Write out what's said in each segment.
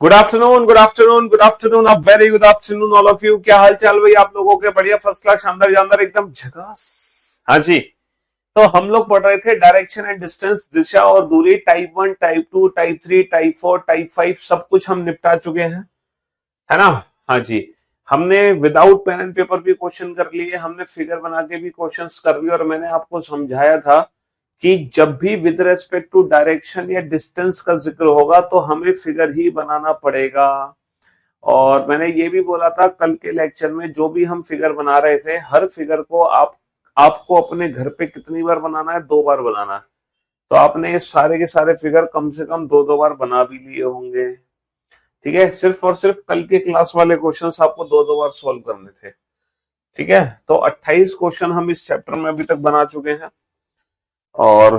Good afternoon, good afternoon, good afternoon, a very good afternoon all of you. क्या हाल चाल भाई आप लोगों के? बढ़िया, फर्स्ट क्लास, शानदार जानदार, एकदम झकास। हाँ जी। तो हम लोग पढ़ रहे थे डायरेक्शन एंड डिस्टेंस, दिशा और दूरी, type 1, type 2, type 3, type 4, type 5, सब कुछ हम निपटा चुके हैं, है ना? हाँ जी। हमने विदाउट पेन एंड पेपर भी क्वेश्चन कर लिए, हमने फिगर बना के भी क्वेश्चंस कर लिए, और मैंने आपको समझाया था कि जब भी विद रेस्पेक्ट टू डायरेक्शन या डिस्टेंस का जिक्र होगा तो हमें फिगर ही बनाना पड़ेगा। और मैंने ये भी बोला था कल के लेक्चर में, जो भी हम फिगर बना रहे थे, हर फिगर को आपको अपने घर पे कितनी बार बनाना है? 2 बार बनाना है। तो आपने ये सारे के सारे फिगर कम से कम 2-2 बार बना भी लिए होंगे। ठीक है, सिर्फ और सिर्फ कल के क्लास वाले क्वेश्चंस आपको 2-2 बार सॉल्व करने थे। ठीक है, तो 28 क्वेश्चन हम इस चैप्टर में अभी तक बना चुके हैं, और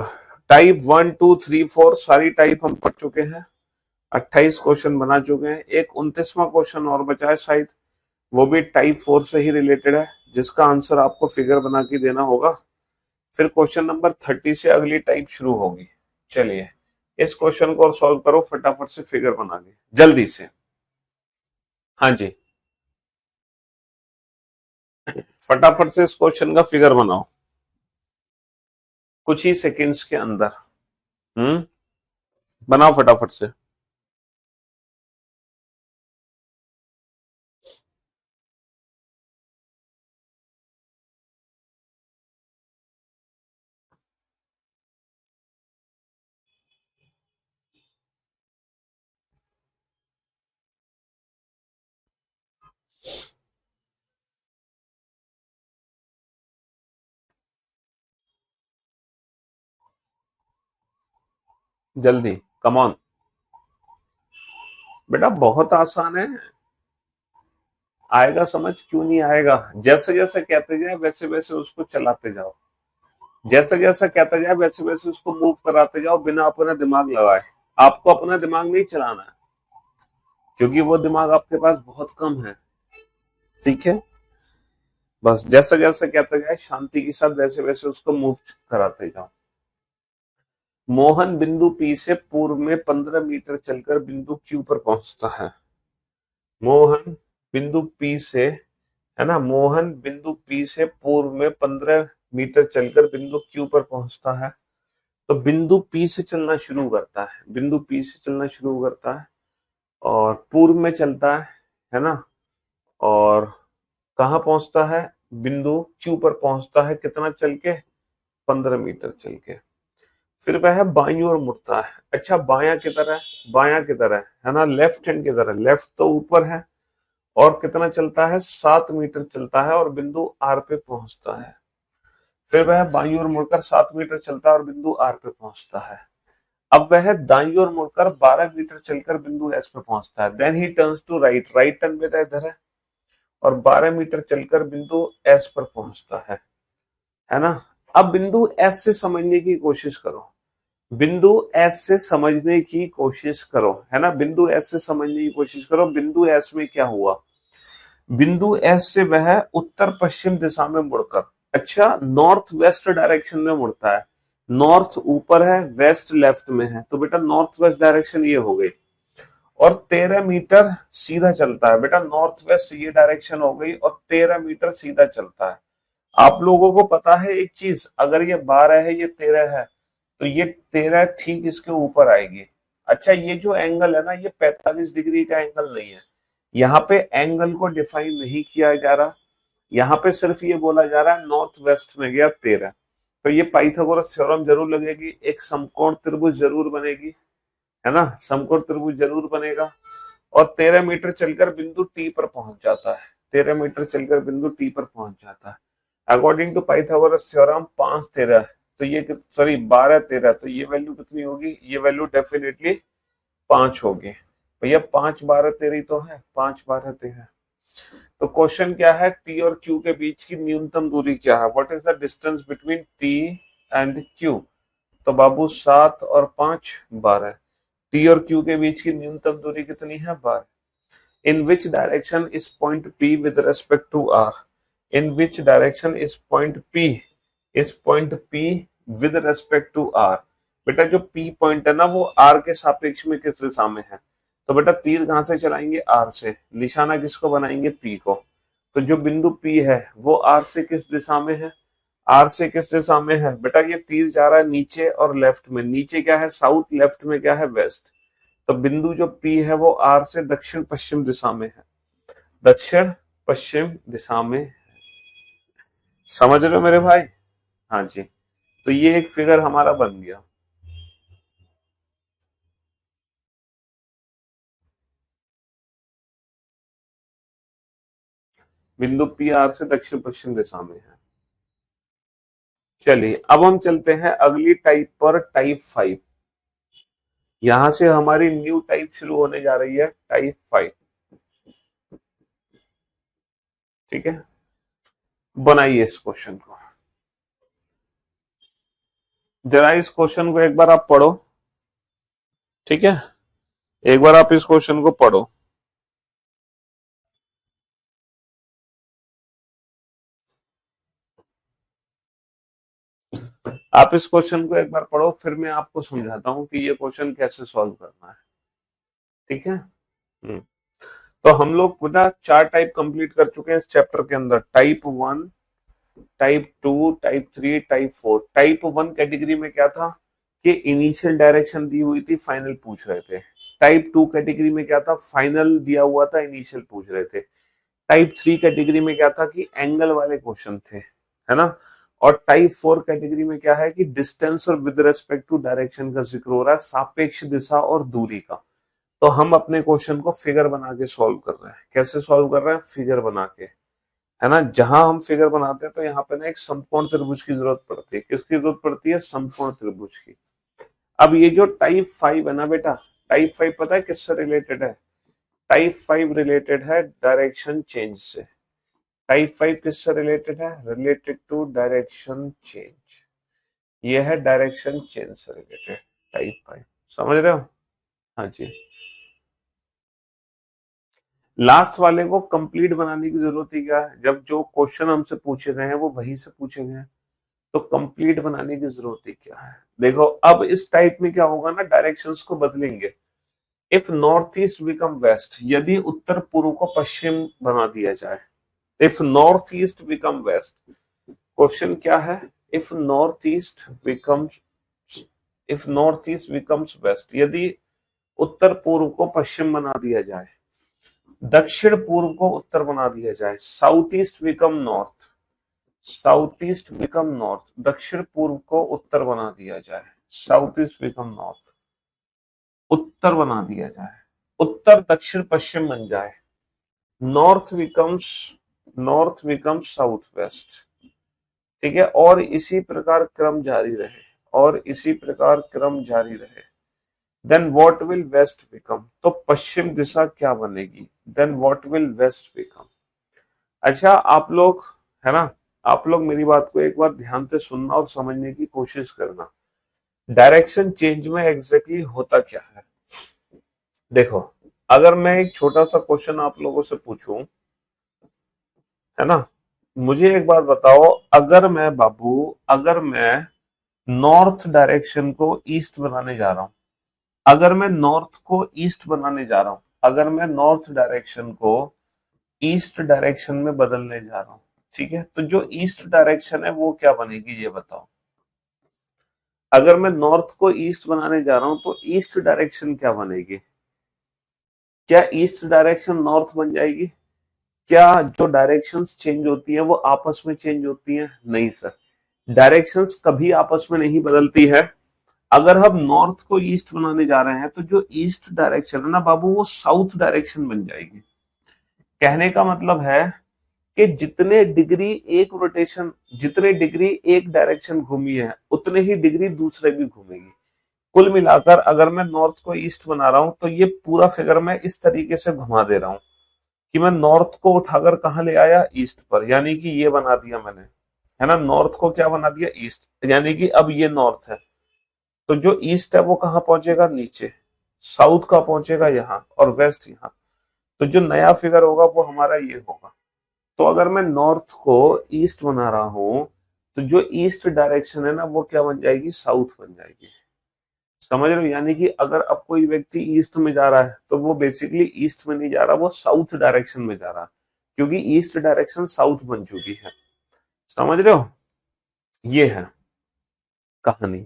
टाइप 1, 2, 3, 4 सारी टाइप हम पढ़ चुके हैं। 28 क्वेश्चन बना चुके हैं। एक 29वां क्वेश्चन और बचा है शायद, वो भी टाइप 4 से ही रिलेटेड है, जिसका आंसर आपको फिगर बना के देना होगा। फिर क्वेश्चन नंबर 30 से अगली टाइप शुरू होगी। चलिए, इस क्वेश्चन को और सॉल्व करो फटाफट से, फिगर बना के जल्दी से। हाँ जी, फटाफट से इस क्वेश्चन का फिगर बनाओ कुछ ही सेकंड्स के अंदर। बनाओ फटाफट से। जल्दी, कम ऑन बेटा, बहुत आसान है। आएगा समझ, क्यों नहीं आएगा? जैसे जैसे कहते जाए वैसे वैसे उसको चलाते जाओ, जैसे जैसा कहता जाए वैसे वैसे उसको मूव कराते जाओ, बिना अपना दिमाग लगाए। आपको अपना दिमाग नहीं चलाना है, क्योंकि वो दिमाग आपके पास बहुत कम है। ठीक है, बस जैसे जैसे कहता जाए शांति के साथ वैसे वैसे उसको मूव कराते जाओ। मोहन बिंदु पी से पूर्व में 15 मीटर चलकर बिंदु क्यू पर पहुंचता है। मोहन बिंदु पी से, है ना, मोहन बिंदु पी से पूर्व में 15 मीटर चलकर बिंदु क्यू पर पहुंचता है। तो बिंदु पी से चलना शुरू करता है, बिंदु पी से चलना शुरू करता है और पूर्व में चलता है ना? और कहाँ पहुंचता है? बिंदु क्यू पर पहुंचता है, कितना चल के? 15 मीटर चल के। फिर वह बाईं ओर मुड़ता है। अच्छा, बायां किधर है? बायां किधर है ना? लेफ्ट हैंड किधर है? लेफ्ट तो ऊपर है। और कितना चलता है? 7 मीटर चलता है और बिंदु आर पे पहुंचता है। फिर वह बाईं ओर मुड़कर 7 मीटर चलता है और बिंदु आर पे पहुंचता है। अब वह दाईं ओर मुड़कर 12 मीटर चलकर बिंदु एस पे पहुंचता है। Then he turns to right, right turn में इधर है, और 12 मीटर चलकर बिंदु एस पर पहुंचता है ना? अब बिंदु एस से समझने की कोशिश करो, बिंदु एस से समझने की कोशिश करो, है ना? बिंदु एस से समझने की कोशिश करो। बिंदु एस में क्या हुआ? बिंदु एस से वह उत्तर पश्चिम दिशा में मुड़कर, अच्छा, नॉर्थ वेस्ट डायरेक्शन में मुड़ता है। नॉर्थ ऊपर है, वेस्ट लेफ्ट में है, तो बेटा नॉर्थ वेस्ट डायरेक्शन ये हो गई। और 13 मीटर सीधा चलता है। बेटा नॉर्थ वेस्ट ये डायरेक्शन हो गई, और 13 मीटर सीधा चलता है। आप लोगों को पता है एक चीज, अगर ये 12 है, ये 13 है, तो ये 13 ठीक इसके ऊपर आएगी। अच्छा, ये जो एंगल है ना, ये 45 डिग्री का एंगल नहीं है। यहाँ पे एंगल को डिफाइन नहीं किया जा रहा, यहाँ पे सिर्फ ये बोला जा रहा है नॉर्थ वेस्ट में गया 13। तो ये पाइथागोरस थ्योरम जरूर लगेगी, एक समकोण त्रिभुज जरूर बनेगी, है ना? समकोण त्रिभुज जरूर बनेगा। और 13 मीटर चलकर बिंदु टी पर पहुंच जाता है। 13 मीटर चलकर बिंदु टी पर पहुंच जाता है। अकॉर्डिंग टू पाइथागोरस थ्योरम 5-13, तो ये सॉरी 12-13, तो ये वैल्यू कितनी होगी? ये वैल्यू डेफिनेटली 5 होगी। भैया 5-12-13 तो है, 5-12-13। तो क्वेश्चन क्या है? टी और क्यू के बीच की न्यूनतम दूरी क्या है? What is the distance between T and Q? तो बाबू 7 और 5 12। टी और क्यू के बीच की न्यूनतम दूरी कितनी है? 12। In which direction is point P with respect to R? In which direction is point P with respect to R? बेटा जो पी पॉइंट है ना, वो आर के सापेक्ष में किस दिशा में है? तो बेटा तीर कहां से चलाएंगे, आर से। निशाना किसको बनाएंगे, पी को। तो जो बिंदु पी है वो आर से किस दिशा में है, आर से किस दिशा में है बेटा, ये तीर जा रहा है नीचे और लेफ्ट में। नीचे क्या है, साउथ, लेफ्ट में क्या है, वेस्ट। तो बिंदु जो पी है वो आर से दक्षिण पश्चिम दिशा में है, दक्षिण पश्चिम दिशा में। समझ रहे हो मेरे भाई? हाँ जी। तो ये एक फिगर हमारा बन गया। बिंदु पी आर से दक्षिण पश्चिम दिशा में है। चलिए अब हम चलते हैं अगली टाइप पर, टाइप 5। यहां से हमारी न्यू टाइप शुरू होने जा रही है, टाइप 5। ठीक है, बनाइए इस क्वेश्चन को। जरा इस क्वेश्चन को एक बार आप पढ़ो। ठीक है, एक बार आप इस क्वेश्चन को पढ़ो। आप इस क्वेश्चन को एक बार पढ़ो, फिर मैं आपको समझाता हूं कि ये क्वेश्चन कैसे सॉल्व करना है। ठीक है। तो हम लोग पूरा 4 टाइप कंप्लीट कर चुके हैं इस चैप्टर के अंदर, type 1, type 2, type 3, type 4। Type 1 category में क्या था कि इनिशियल डायरेक्शन दी हुई थी, फाइनल पूछ रहे थे। टाइप 2 कैटेगरी में क्या था, फाइनल दिया हुआ था, इनिशियल पूछ रहे थे। टाइप 3 कैटेगरी में क्या था कि एंगल वाले क्वेश्चन थे, है ना। और टाइप 4 कैटेगरी में क्या है कि डिस्टेंस और विद रेस्पेक्ट टू डायरेक्शन का जिक्र हो रहा है, सापेक्ष दिशा और दूरी का। तो हम अपने क्वेश्चन को फिगर बना के सॉल्व कर रहे हैं। कैसे सॉल्व कर रहे हैं, फिगर बना के, है ना। जहां हम फिगर बनाते हैं तो यहाँ पे ना एक समकोण त्रिभुज की जरूरत पड़ती है। किसकी जरूरत पड़ती है, समकोण त्रिभुज की। अब ये जो टाइप 5 है ना बेटा, टाइप 5 पता है किससे रिलेटेड है, टाइप 5 रिलेटेड है डायरेक्शन चेंज से। टाइप 5 किससे रिलेटेड है, रिलेटेड टू डायरेक्शन चेंज। ये है डायरेक्शन चेंज से रिलेटेड टाइप 5। समझ रहे हो? हाँ जी। लास्ट वाले को कंप्लीट बनाने की जरूरत ही क्या है, जब जो क्वेश्चन हमसे पूछे गए हैं वो वहीं से पूछे गए हैं, तो कंप्लीट बनाने की जरूरत ही क्या है। देखो अब इस टाइप में क्या होगा ना, डायरेक्शंस को बदलेंगे। If north east become west, यदि उत्तर पूर्व को पश्चिम बना दिया जाए। If north east become west, question क्या है, if north east becomes, if north east becomes west, यदि उत्तर पूर्व को पश्चिम बना दिया जाए, दक्षिण पूर्व को उत्तर बना दिया जाए, south east become north, south east become north, दक्षिण पूर्व को उत्तर बना दिया जाए, साउथ ईस्ट बिकम नॉर्थ, उत्तर बना दिया जाए, उत्तर दक्षिण पश्चिम बन जाए, north becomes, north becomes south west. ठीक है, और इसी प्रकार क्रम जारी रहे, और इसी प्रकार क्रम जारी रहे। Then what will west become, तो पश्चिम दिशा क्या बनेगी, then what will west become. अच्छा आप लोग, है ना, आप लोग मेरी बात को एक बार ध्यान से सुनना और समझने की कोशिश करना। डायरेक्शन चेंज में एग्जैक्टली होता क्या है। देखो अगर मैं एक छोटा सा क्वेश्चन आप लोगों से पूछूं, है ना, मुझे एक बात बताओ, अगर मैं बाबू, अगर मैं नॉर्थ डायरेक्शन को ईस्ट बनाने जा रहा हूं, अगर मैं नॉर्थ को ईस्ट बनाने जा रहा हूं, अगर मैं नॉर्थ डायरेक्शन को ईस्ट डायरेक्शन में बदलने जा रहा हूं, ठीक है, तो जो ईस्ट डायरेक्शन है वो क्या बनेगी ये बताओ। अगर मैं नॉर्थ को ईस्ट बनाने जा रहा हूं तो ईस्ट डायरेक्शन क्या बनेगी, क्या ईस्ट डायरेक्शन नॉर्थ बन जाएगी? क्या जो डायरेक्शंस चेंज होती है वो आपस में चेंज होती हैं? नहीं सर, डायरेक्शंस कभी आपस में नहीं बदलती है। अगर हम नॉर्थ को ईस्ट बनाने जा रहे हैं तो जो ईस्ट डायरेक्शन है ना बाबू, वो साउथ डायरेक्शन बन जाएगी। कहने का मतलब है कि जितने डिग्री एक रोटेशन, जितने डिग्री एक डायरेक्शन घूमी है उतने ही डिग्री दूसरे भी घूमेगी। कुल मिलाकर अगर मैं नॉर्थ को ईस्ट बना रहा हूं तो ये पूरा फिगर मैं इस तरीके से घुमा दे रहा हूं कि मैं नॉर्थ को उठाकर कहां ले आया, ईस्ट पर, यानी कि ये बना दिया मैंने, है ना, नॉर्थ को क्या बना दिया, ईस्ट, यानी कि अब ये नॉर्थ है, तो जो ईस्ट है वो कहां पहुंचेगा, नीचे, साउथ का पहुंचेगा यहां, और वेस्ट यहां। तो जो नया फिगर होगा वो हमारा ये होगा। तो अगर मैं नॉर्थ को ईस्ट बना रहा हूं तो जो ईस्ट डायरेक्शन है ना वो क्या बन जाएगी, साउथ बन जाएगी। समझ रहे हो? यानी कि अगर अब कोई व्यक्ति ईस्ट में जा रहा है तो वो बेसिकली ईस्ट में नहीं जा रहा, वो साउथ डायरेक्शन में जा रहा है, क्योंकि ईस्ट डायरेक्शन साउथ बन चुकी है। समझ रहे हो? ये है कहानी।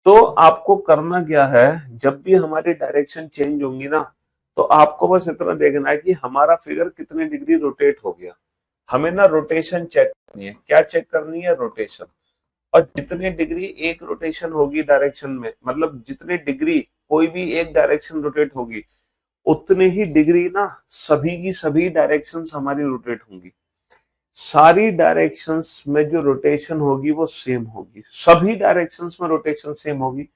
तो आपको करना क्या है, जब भी हमारी डायरेक्शन चेंज होंगी ना, तो आपको बस इतना देखना है कि हमारा फिगर कितने डिग्री रोटेट हो गया। हमें ना रोटेशन चेक करनी है। क्या चेक करनी है? रोटेशन। और जितने डिग्री एक रोटेशन होगी डायरेक्शन में, मतलब जितने डिग्री कोई भी एक डायरेक्शन रोटेट होगी, उतने ही डिग्री ना सभी की सभी डायरेक्शंस हमारी रोटेट होंगी। सारी डायरेक्शंस में जो रोटेशन होगी वो सेम होगी, सभी डायरेक्शंस में रोटेशन सेम होगी।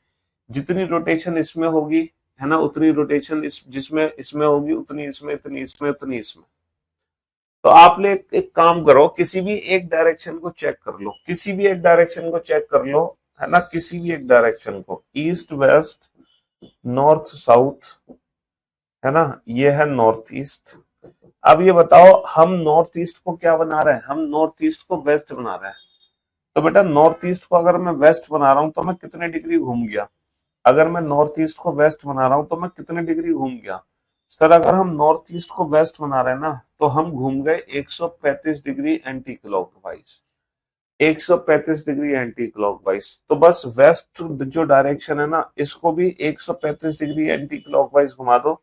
जितनी रोटेशन इसमें होगी, है ना, उतनी रोटेशन जिसमें इसमें होगी, उतनी इसमें, इतनी इसमें, उतनी इसमें। तो आप ले एक काम करो, किसी भी एक डायरेक्शन को चेक कर लो, किसी भी एक डायरेक्शन को चेक कर लो, है ना, किसी भी एक डायरेक्शन को, ईस्ट वेस्ट नॉर्थ साउथ, है ना, ये है नॉर्थ ईस्ट। अब ये बताओ, हम नॉर्थ ईस्ट को क्या बना रहे हैं? हम नॉर्थ ईस्ट को वेस्ट बना रहे हैं। तो बेटा नॉर्थ ईस्ट को अगर मैं वेस्ट बना रहा हूं तो मैं कितने डिग्री घूम गया? अगर मैं नॉर्थ ईस्ट को वेस्ट बना रहा हूं तो मैं कितने डिग्री घूम गया? सर अगर हम नॉर्थ ईस्ट को वेस्ट बना रहे हैं ना, तो हम घूम गए 135 degree anti clockwise. 135 degree anti clockwise. तो बस वेस्ट जो डायरेक्शन है ना, इसको भी 135 डिग्री एंटी क्लॉकवाइज घुमा दो।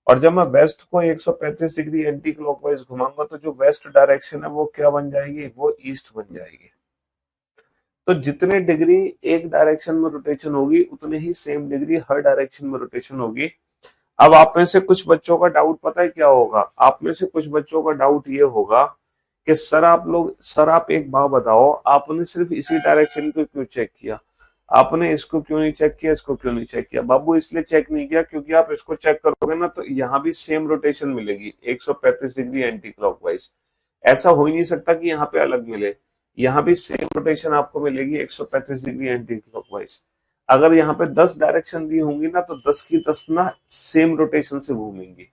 और जब मैं वेस्ट को 135 डिग्री एंटी क्लॉकवाइज घुमाऊंगा तो जो वेस्ट डायरेक्शन है वो क्या बन जाएगी? वो ईस्ट बन जाएगी। तो जितने डिग्री एक डायरेक्शन में रोटेशन होगी, उतने ही सेम डिग्री हर डायरेक्शन में रोटेशन होगी। अब आप में से कुछ बच्चों का डाउट पता है क्या होगा? आप में से कुछ बच्चों का डाउट ये होगा कि सर आप एक बात बताओ, आपने सिर्फ इसी डायरेक्शन को क्यों चेक किया? आपने इसको क्यों नहीं चेक किया, इसको क्यों नहीं चेक किया? बाबू इसलिए चेक नहीं किया क्योंकि आप इसको चेक करोगे ना तो यहाँ भी सेम रोटेशन मिलेगी, 135 डिग्री एंटी क्लॉकवाइज। ऐसा हो ही नहीं सकता कि यहाँ पे अलग मिले। यहाँ भी सेम रोटेशन आपको मिलेगी 135 डिग्री एंटी क्लॉकवाइज। अगर यहाँ पे 10 डायरेक्शन दी होंगी ना, तो 10 की 10 ना सेम रोटेशन से घूमेंगी।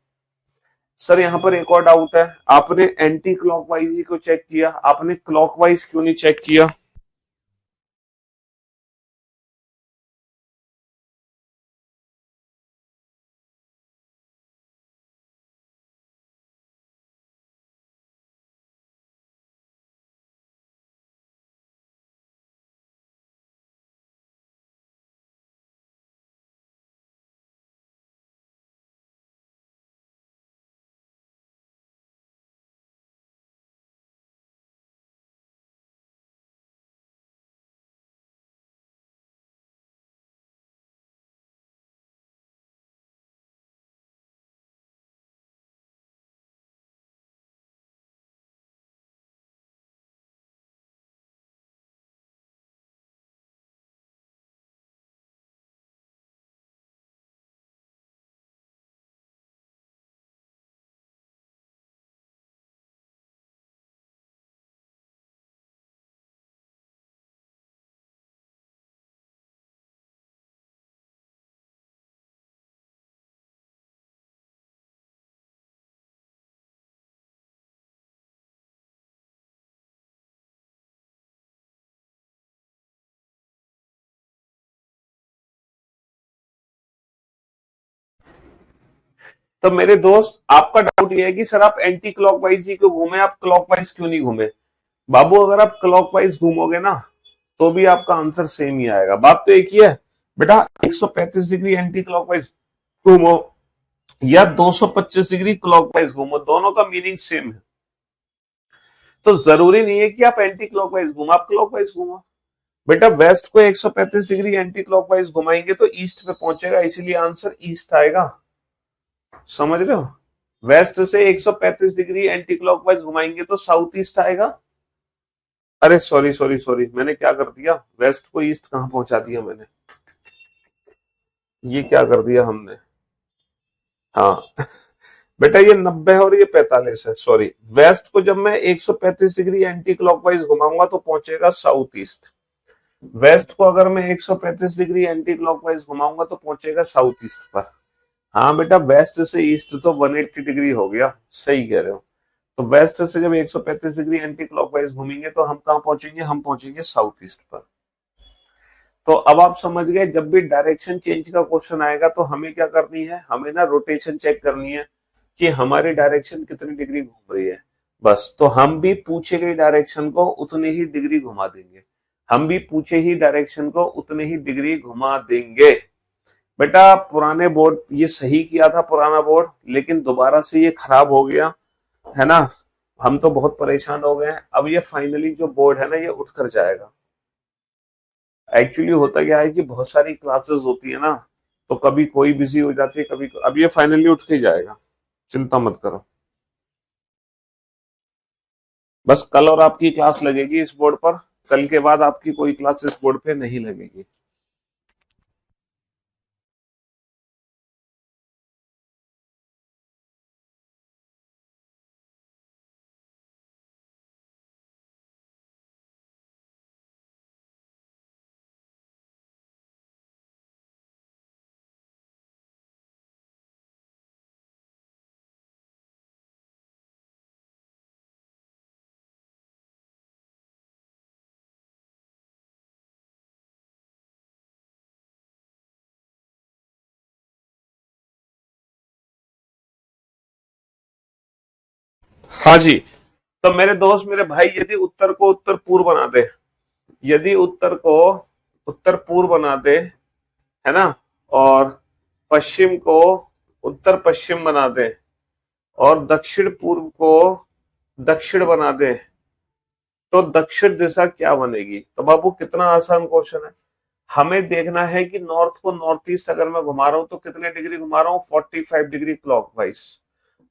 सर यहाँ पर एक और डाउट है, आपने एंटी क्लॉकवाइज ही को चेक किया, आपने क्लॉकवाइज क्यों नहीं चेक किया? तो मेरे दोस्त, आपका डाउट ये है कि सर आप एंटी क्लॉकवाइज ही क्यों घूमे, आप क्लॉकवाइज क्यों नहीं घूमे? बाबू अगर आप क्लॉकवाइज घूमोगे ना, तो भी आपका आंसर सेम ही आएगा। बात तो एक ही है बेटा, 135 डिग्री एंटी क्लॉकवाइज घूमो या 225 डिग्री क्लॉकवाइज घूमो, दोनों का मीनिंग सेम है। तो जरूरी नहीं है कि आप एंटी क्लॉकवाइज घूमो, आप क्लॉकवाइज घूमो। बेटा वेस्ट को 135 डिग्री एंटी क्लॉकवाइज घुमाएंगे तो ईस्ट पे पहुंचेगा, इसीलिए आंसर ईस्ट आएगा। समझ रहे हो? वेस्ट से 135 डिग्री एंटी क्लॉकवाइज घुमाएंगे तो साउथ ईस्ट आएगा। अरे सॉरी सॉरी सॉरी, मैंने क्या कर दिया, वेस्ट को ईस्ट कहां पहुंचा दिया मैंने, ये क्या कर दिया हमने। हाँ बेटा ये 90 है और ये 45 है, सॉरी। वेस्ट को जब मैं 135 डिग्री एंटी क्लॉकवाइज घुमाऊंगा तो पहुंचेगा साउथ ईस्ट। वेस्ट को अगर मैं 135 डिग्री एंटी क्लॉकवाइज घुमाऊंगा तो पहुंचेगा साउथ ईस्ट पर। हाँ बेटा, वेस्ट से ईस्ट तो 180 डिग्री हो गया, सही कह रहे हो। तो वेस्ट से जब 135 डिग्री एंटी क्लॉकवाइज घूमेंगे तो हम कहां पहुंचेंगे? हम पहुंचेंगे साउथ ईस्ट पर। तो अब आप समझ गए, जब भी डायरेक्शन चेंज का क्वेश्चन आएगा तो हमें क्या करनी है, हमें ना रोटेशन चेक करनी है कि हमारी डायरेक्शन कितनी डिग्री घूम रही है। बस, तो हम भी पूछे गई डायरेक्शन को उतनी ही डिग्री घुमा देंगे, हम भी पूछे ही डायरेक्शन को उतनी ही डिग्री घुमा देंगे। बेटा पुराने बोर्ड ये सही किया था, पुराना बोर्ड, लेकिन दोबारा से ये खराब हो गया है ना। हम तो बहुत परेशान हो गए हैं। अब ये फाइनली जो बोर्ड है ना ये उठ कर जाएगा। एक्चुअली होता क्या है कि बहुत सारी क्लासेस होती है ना, तो कभी कोई बिजी हो जाती है, कभी, अब ये फाइनली उठ के जाएगा, चिंता मत करो। बस कल और आपकी क्लास लगेगी इस बोर्ड पर, कल के बाद आपकी कोई क्लास इस बोर्ड पे नहीं लगेगी। हाँ जी। तो मेरे दोस्त, मेरे भाई, यदि उत्तर को उत्तर पूर्व बना दे, यदि उत्तर को उत्तर पूर्व बना दे, है ना, और पश्चिम को उत्तर पश्चिम बना दे, और दक्षिण पूर्व को दक्षिण बना दे, तो दक्षिण दिशा क्या बनेगी। तो बाबू कितना आसान क्वेश्चन है। हमें देखना है कि नॉर्थ को नॉर्थ ईस्ट अगर मैं घुमा रहा हूं तो कितने डिग्री घुमा रहा हूं, 45 डिग्री क्लॉकवाइज।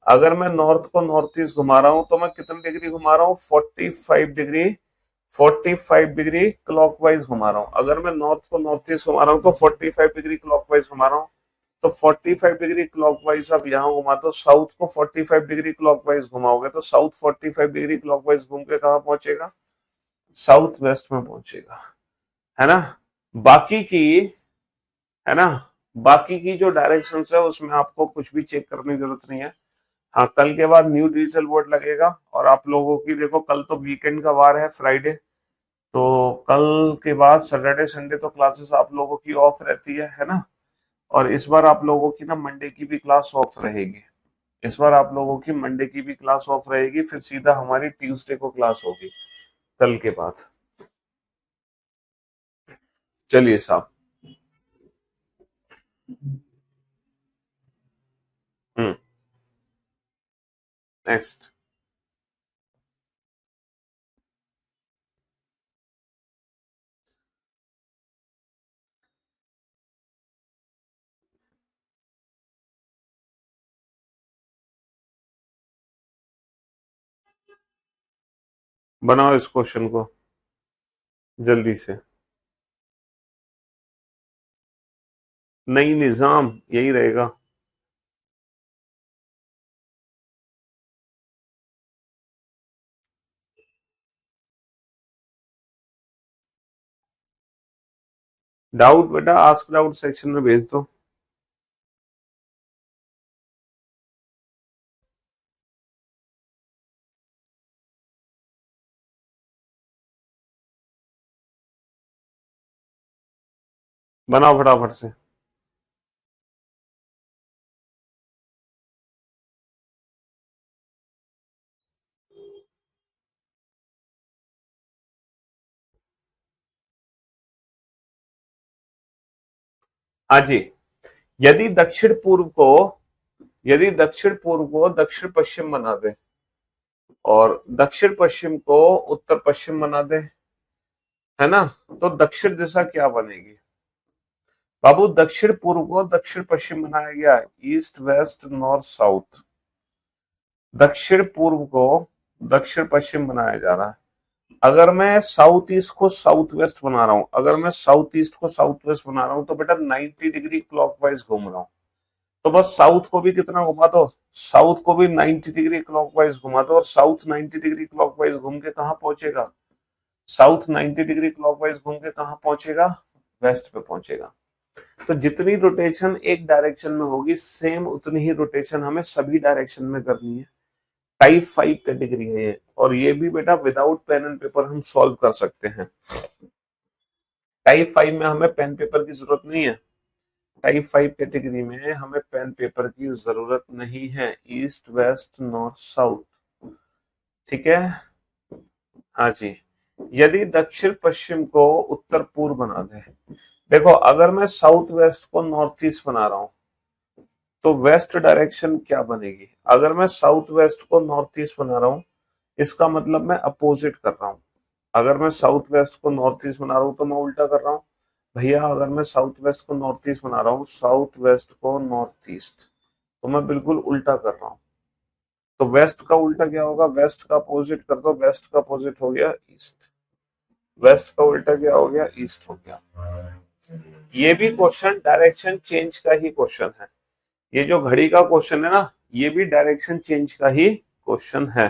अगर मैं नॉर्थ को नॉर्थ ईस्ट घुमा रहा हूं तो मैं कितनी डिग्री घुमा रहा हूं, 45 डिग्री क्लॉकवाइज घुमा रहा हूं। अगर मैं नॉर्थ को नॉर्थ ईस्ट घुमा रहा हूं तो 45 डिग्री क्लॉकवाइज घुमा रहा हूं। तो 45 डिग्री क्लॉकवाइज आप यहाँ घुमा, तो साउथ को 45 डिग्री क्लॉकवाइज घुमाओगे तो साउथ 45 डिग्री क्लॉकवाइज घूम के कहाँ पहुंचेगा, साउथ वेस्ट में पहुंचेगा, है ना। बाकी की, है ना, बाकी की जो डायरेक्शन है उसमें आपको कुछ भी चेक करने की जरूरत नहीं है। हाँ, कल के बाद न्यू डिजिटल बोर्ड लगेगा, और आप लोगों की देखो, कल तो वीकेंड का वार है, फ्राइडे, तो कल के बाद सैटरडे संडे तो क्लासेस आप लोगों की ऑफ रहती है ना। और इस बार आप लोगों की ना मंडे की भी क्लास ऑफ रहेगी, इस बार आप लोगों की मंडे की भी क्लास ऑफ रहेगी, फिर सीधा हमारी ट्यूसडे को क्लास होगी कल के बाद। चलिए साहब। हम्म। नेक्स्ट। बनाओ इस क्वेश्चन को जल्दी से। नई निजाम यही रहेगा। डाउट बेटा आस्क डाउट सेक्शन में भेज दो। बनाओ फटाफट से। हाँ जी। यदि दक्षिण पूर्व को यदि दक्षिण पूर्व को दक्षिण पश्चिम बना दे, और दक्षिण पश्चिम को उत्तर पश्चिम बना दे, है ना, तो दक्षिण दिशा क्या बनेगी। बाबू दक्षिण पूर्व को दक्षिण पश्चिम बनाया गया है, ईस्ट वेस्ट नॉर्थ साउथ। दक्षिण पूर्व को दक्षिण पश्चिम बनाया जा रहा है। अगर मैं साउथ ईस्ट को साउथ वेस्ट बना रहा हूं, अगर मैं साउथ ईस्ट को साउथ वेस्ट बना रहा हूं तो बेटा 90 डिग्री क्लॉकवाइज घूम रहा हूं। तो बस साउथ को भी कितना घुमा दो, साउथ को भी 90 डिग्री क्लॉकवाइज घुमा दो, और साउथ 90 डिग्री क्लॉकवाइज घूम के कहां पहुंचेगा, साउथ 90 डिग्री क्लॉकवाइज घूम के कहां पहुंचेगा, वेस्ट पे पहुंचेगा। तो जितनी रोटेशन एक डायरेक्शन में होगी, सेम उतनी ही रोटेशन हमें सभी डायरेक्शन में करनी है। टाइप 5 कैटेगरी है ये, और ये भी बेटा विदाउट पेन एंड पेपर हम सॉल्व कर सकते हैं। टाइप 5 में हमें पेन पेपर की जरूरत नहीं है। टाइप 5 कैटेगरी में हमें पेन पेपर की जरूरत नहीं है। ईस्ट वेस्ट नॉर्थ साउथ, ठीक है। हाँ जी। यदि दक्षिण पश्चिम को उत्तर पूर्व बना दे, देखो अगर मैं साउथ वेस्ट को नॉर्थ ईस्ट बना रहा हूं तो वेस्ट डायरेक्शन क्या बनेगी? अगर मैं साउथ वेस्ट को नॉर्थ ईस्ट बना रहा हूं, इसका मतलब मैं अपोजिट कर रहा हूं। अगर मैं साउथ वेस्ट को नॉर्थ ईस्ट बना रहा हूं तो मैं उल्टा कर रहा हूं। भैया अगर मैं साउथ वेस्ट को नॉर्थ ईस्ट बना रहा हूँ, साउथ वेस्ट को नॉर्थ ईस्ट, तो मैं बिल्कुल उल्टा कर रहा हूँ। तो वेस्ट का उल्टा क्या होगा? वेस्ट का अपोजिट कर दो, वेस्ट का अपोजिट हो गया ईस्ट, वेस्ट का उल्टा क्या हो गया? ईस्ट हो गया। ये भी क्वेश्चन डायरेक्शन चेंज का ही क्वेश्चन है। ये जो घड़ी का क्वेश्चन है ना, ये भी डायरेक्शन चेंज का ही क्वेश्चन है।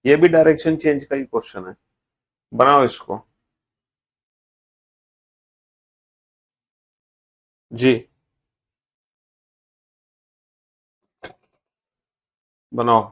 ये भी डायरेक्शन चेंज का ही क्वेश्चन है। बनाओ इसको जी, बनाओ।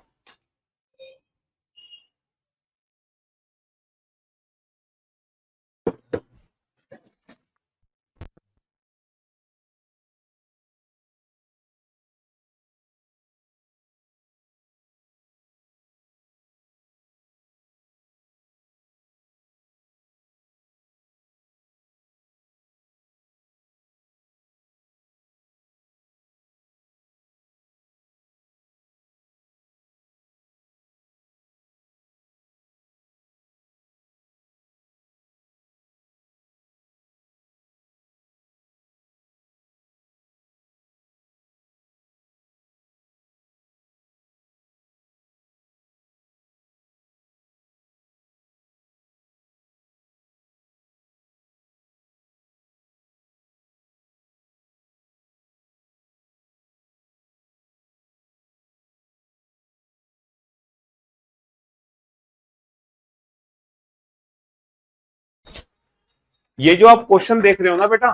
ये जो आप क्वेश्चन देख रहे हो ना बेटा,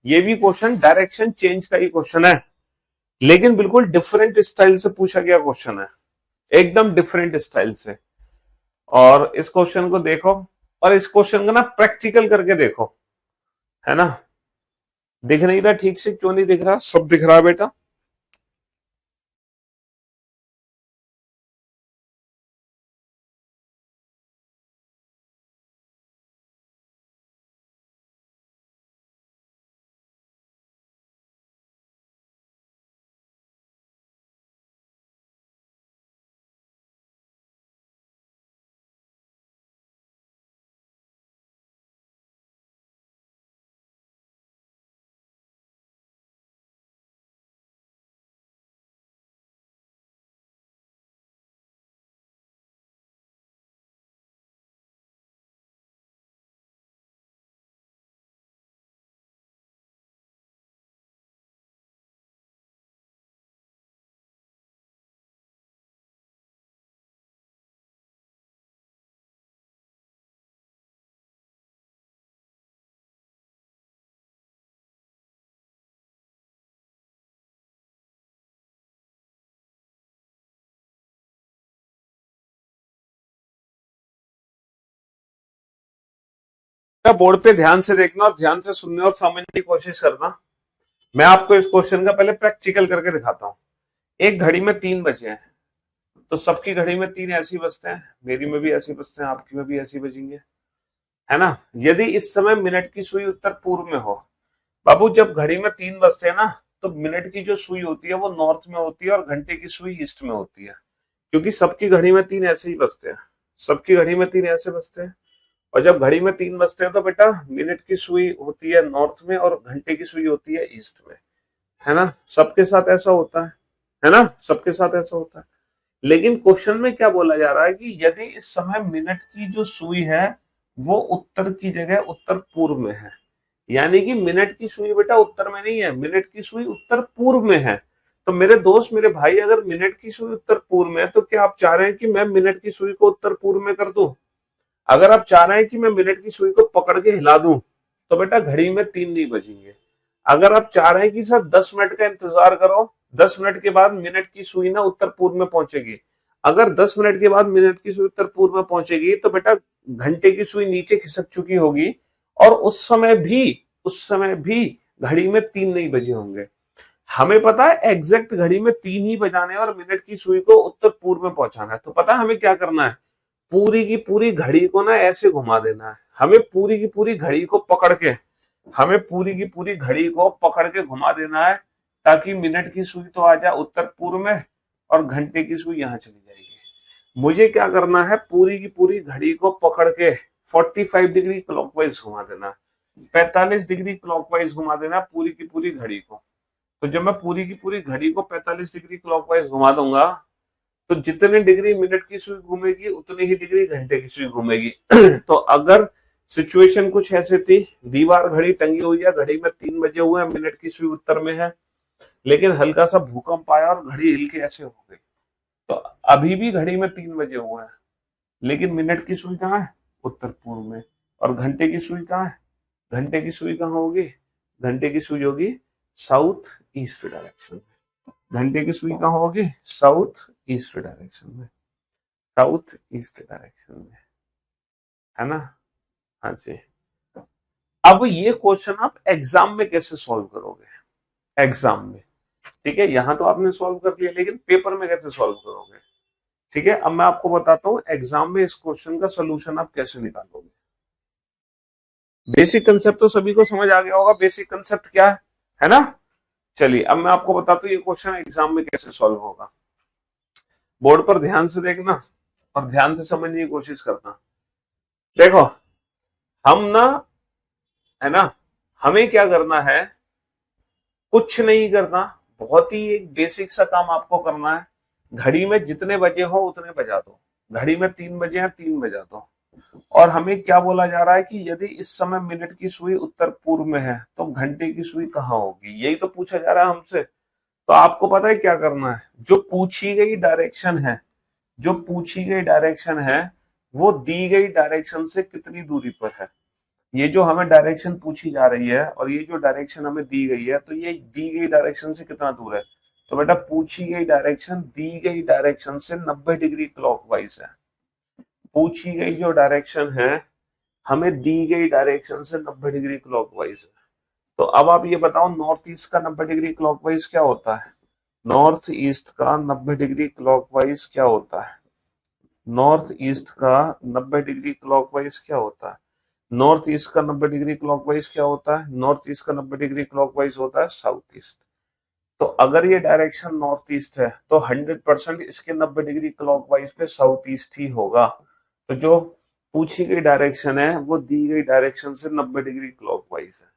ये भी क्वेश्चन डायरेक्शन चेंज का ही क्वेश्चन है, लेकिन बिल्कुल डिफरेंट स्टाइल से पूछा गया क्वेश्चन है, एकदम डिफरेंट स्टाइल से। और इस क्वेश्चन को देखो, और इस क्वेश्चन का ना प्रैक्टिकल करके देखो, है ना। दिख नहीं रहा ठीक से? क्यों नहीं दिख रहा? सब दिख रहा है बेटा। बोर्ड पे ध्यान से देखना और ध्यान से सुनने और समझने की कोशिश करना। मैं आपको इस क्वेश्चन का पहले प्रैक्टिकल करके दिखाता हूं। एक घड़ी में 3 बजे हैं, तो सबकी घड़ी में 3 ऐसी बजते हैं, मेरी में भी ऐसी बजते हैं, आपकी में भी ऐसी बजेंगे, है ना। यदि इस समय मिनट की सुई उत्तर पूर्व में हो, बाबू जब घड़ी में 3 बजते हैं ना, तो मिनट की जो सुई होती है वो नॉर्थ में होती है और घंटे की सुई ईस्ट में होती है, क्योंकि सबकी घड़ी में 3 ऐसे ही बजते हैं। सबकी घड़ी में 3 ऐसे बजते हैं। और जब घड़ी में 3 बजते हैं तो बेटा मिनट की सुई होती है नॉर्थ में और घंटे की सुई होती है ईस्ट में, है ना। सबके साथ ऐसा होता है ना, सबके साथ ऐसा होता है। लेकिन क्वेश्चन में क्या बोला जा रहा है कि यदि इस समय मिनट की जो सुई है वो उत्तर की जगह उत्तर पूर्व में है, यानी कि मिनट की सुई बेटा उत्तर में नहीं है, मिनट की सुई उत्तर पूर्व में है। तो मेरे दोस्त, मेरे भाई, अगर मिनट की सुई उत्तर पूर्व में है तो क्या आप चाह रहे हैं कि मैं मिनट की सुई को उत्तर पूर्व में कर दूं? अगर आप चाह रहे हैं कि मैं मिनट की सुई को पकड़ के हिला दूं तो बेटा घड़ी में 3 नहीं बजेंगे। अगर आप चाह रहे हैं कि सर 10 मिनट का इंतजार करो, 10 मिनट के बाद मिनट की सुई ना उत्तर पूर्व में पहुंचेगी, अगर 10 मिनट के बाद मिनट की सुई उत्तर पूर्व में पहुंचेगी तो बेटा घंटे की सुई नीचे खिसक चुकी होगी और उस समय भी घड़ी में 3 नहीं बजे होंगे। हमें पता है एग्जैक्ट घड़ी में 3 ही बजाने हैं और मिनट की सुई को उत्तर पूर्व में पहुंचाना है। तो पता है हमें क्या करना है, पूरी की पूरी घड़ी को ना ऐसे घुमा देना है। हमें पूरी की पूरी घड़ी को पकड़ के हमें पूरी की पूरी घड़ी को पकड़ के घुमा देना है, ताकि मिनट की सुई तो आ जाए उत्तर पूर्व में और घंटे की सुई यहां चली जाएगी। मुझे क्या करना है, पूरी की पूरी घड़ी को पकड़ के 45 डिग्री क्लॉकवाइज घुमा देना, 45 डिग्री क्लॉकवाइज घुमा देना पूरी की पूरी घड़ी को। तो जब मैं पूरी की पूरी घड़ी को 45 डिग्री क्लॉकवाइज घुमा दूंगा, तो जितने डिग्री मिनट की सुई घूमेगी उतनी ही डिग्री घंटे की सुई घूमेगी। तो अगर सिचुएशन कुछ ऐसे थी, दीवार घड़ी टंगी हुई है, घड़ी में 3 बजे हुए हैं, मिनट की सुई उत्तर में है, लेकिन हल्का सा भूकंप आया और घड़ी हिल के ऐसे हो गई। तो अभी भी घड़ी में 3 बजे हुए हैं, लेकिन मिनट की सुई कहाँ है, उत्तर पूर्व में। और घंटे की सुई कहाँ है, घंटे की सुई कहाँ होगी, घंटे की सुई होगी साउथ ईस्ट डायरेक्शन में। घंटे की सुई कहाँ होगी, साउथ ईस्ट डायरेक्शन में, साउथ ईस्ट डायरेक्शन में, है ना। हाँ जी। अब ये क्वेश्चन आप एग्जाम में कैसे सॉल्व करोगे, एग्जाम में, ठीक है, यहां तो आपने सॉल्व कर लिया, लेकिन पेपर में कैसे सॉल्व करोगे। ठीक है, अब मैं आपको बताता हूं एग्जाम में इस क्वेश्चन का सोल्यूशन आप कैसे निकालोगे। बेसिक कंसेप्ट तो सभी को समझ आ गया होगा, बेसिक कंसेप्ट क्या है ना। चलिए अब मैं आपको बताता हूँ ये क्वेश्चन एग्जाम में कैसे सॉल्व होगा। बोर्ड पर ध्यान से देखना और ध्यान से समझने की कोशिश करना। देखो, हम ना, है ना, हमें क्या करना है, कुछ नहीं करना, बहुत ही एक बेसिक सा काम आपको करना है। घड़ी में जितने बजे हो उतने बजा दो, घड़ी में 3 बजे हैं 3 बजा दो। और हमें क्या बोला जा रहा है कि यदि इस समय मिनट की सुई उत्तर पूर्व में है तो घंटे की सुई कहाँ होगी, यही तो पूछा जा रहा है हमसे। तो आपको पता है क्या करना है, जो पूछी गई डायरेक्शन है, जो पूछी गई डायरेक्शन है वो दी गई डायरेक्शन से कितनी दूरी पर है। ये जो हमें डायरेक्शन पूछी जा रही है और ये जो डायरेक्शन हमें दी गई है, तो ये दी गई डायरेक्शन से कितना दूर है। तो बेटा पूछी गई डायरेक्शन दी गई डायरेक्शन से 90 डिग्री क्लॉकवाइज है। पूछी गई जो डायरेक्शन है हमें दी गई डायरेक्शन से 90 डिग्री क्लॉकवाइज है। तो अब आप ये बताओ नॉर्थ ईस्ट का 90 डिग्री क्लॉकवाइज क्या होता है, नॉर्थ ईस्ट का 90 डिग्री क्लॉकवाइज क्या होता है, नॉर्थ ईस्ट का 90 डिग्री क्लॉकवाइज क्या होता है, नॉर्थ ईस्ट का 90 डिग्री क्लॉकवाइज क्या होता है, नॉर्थ ईस्ट का 90 डिग्री क्लॉकवाइज होता है साउथ ईस्ट। तो अगर ये डायरेक्शन नॉर्थ ईस्ट है तो 100% इसके 90 डिग्री क्लॉकवाइज पे साउथ ईस्ट ही होगा। तो जो पूछी गई डायरेक्शन है वो दी गई डायरेक्शन से 90 डिग्री क्लॉकवाइज है।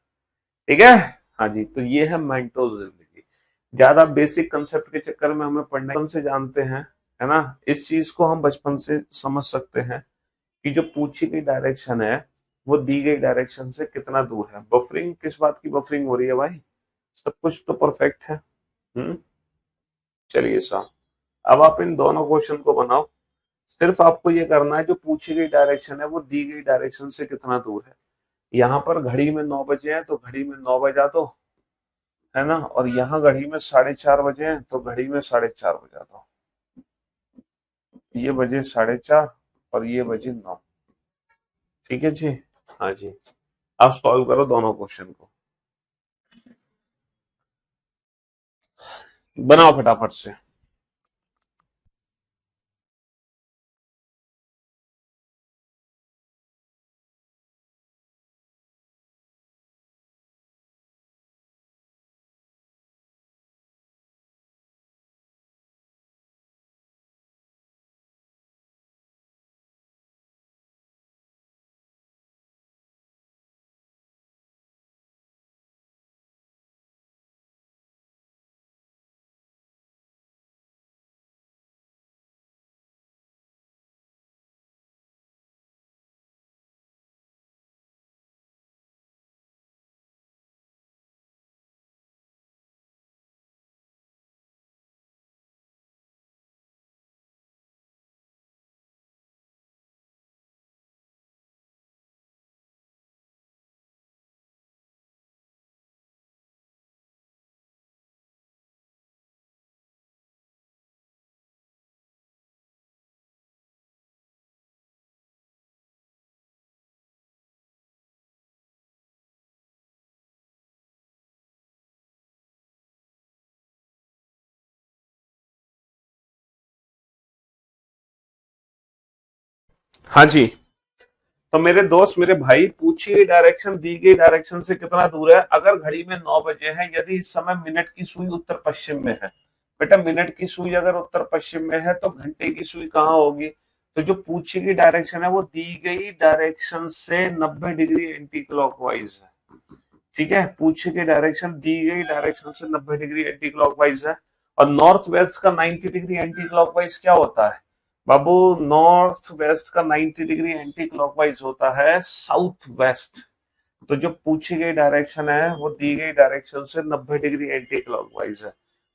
ठीक है, हाँ जी। तो ये है मेंटोस जिंदगी। ज्यादा बेसिक कंसेप्ट के चक्कर में हमें पढ़ना बचपन से जानते हैं, है ना। इस चीज को हम बचपन से समझ सकते हैं कि जो पूछी गई डायरेक्शन है वो दी गई डायरेक्शन से कितना दूर है। बफरिंग किस बात की बफरिंग हो रही है भाई, सब कुछ तो परफेक्ट है। हम्म। चलिए साहब, अब आप इन दोनों क्वेश्चन को बनाओ। सिर्फ आपको ये करना है जो पूछी गई डायरेक्शन है वो दी गई डायरेक्शन से कितना दूर है। यहाँ पर घड़ी में 9 बजे हैं तो घड़ी में 9 बजा दो, है ना। और यहाँ घड़ी में 4:30 बजे हैं तो घड़ी में 4:30 बजा दो। ये बजे 4:30 और ये बजे 9। ठीक है जी, हाँ जी। आप सॉल्व करो दोनों क्वेश्चन को, बनाओ फटाफट से। हाँ जी। तो मेरे दोस्त, मेरे भाई, पूछिए डायरेक्शन दी गई डायरेक्शन से कितना दूर है। अगर घड़ी में 9 बजे है, यदि इस समय मिनट की सुई उत्तर पश्चिम में है। बेटा, मिनट की सुई अगर उत्तर पश्चिम में है तो घंटे की सुई कहाँ होगी? तो जो पूछी गई डायरेक्शन है वो दी गई डायरेक्शन से 90 डिग्री एंटी क्लॉकवाइज है। ठीक है, पूछे की डायरेक्शन दी गई डायरेक्शन से 90 डिग्री एंटी क्लॉकवाइज है। और नॉर्थ वेस्ट का 90 डिग्री एंटी क्लॉकवाइज क्या होता है बाबू? नॉर्थ वेस्ट का 90 डिग्री एंटी क्लॉकवाइज होता है साउथ वेस्ट। तो जो पूछी गई डायरेक्शन है वो दी गई डायरेक्शन से 90 डिग्री एंटी क्लॉकवाइज है।